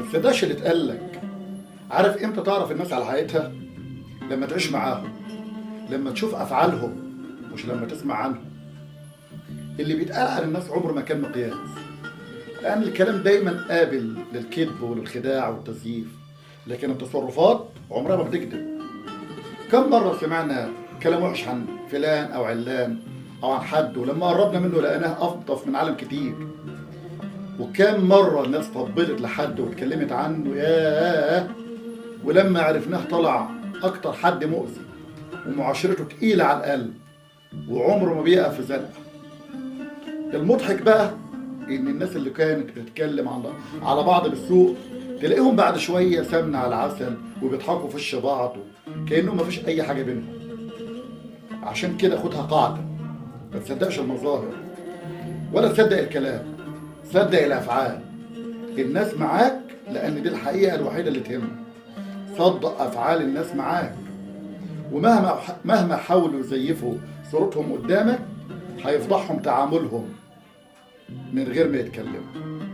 بس داش اللي اتقال لك. عارف امتى تعرف الناس على حقيقتها؟ لما تعيش معاهم، لما تشوف افعالهم مش لما تسمع عنهم. اللي بيتقال عن الناس عمره ما كان مقياس، لان الكلام دايما قابل للكذب وللخداع والتزييف، لكن التصرفات عمرها ما بتكذب. كم مرة سمعنا كلام وحش عن فلان او علان او عن حد، ولما قربنا منه لقيناه افضل من عالم كتير. وكم مرة الناس طبلت لحد واتكلمت عنه ياه، ولما عرفناه طلع اكتر حد مؤذي ومعاشرته تقيلة على القلب وعمره ما بيقف في زنقة. المضحك بقى ان الناس اللي كانت بتتكلم على بعض بالسوء تلاقيهم بعد شوية سمنة على عسل وبيضحكوا في وش بعض كأنه ما فيش اي حاجة بينهم. عشان كده خدها قاعدة، ما تصدقش المظاهر ولا تصدق الكلام، صدق الافعال. الناس معاك لان دي الحقيقة الوحيدة اللي تهمك. صدق افعال الناس معاك، ومهما حاولوا يزيفوا صورتهم قدامك هيفضحهم تعاملهم من غير ما يتكلموا.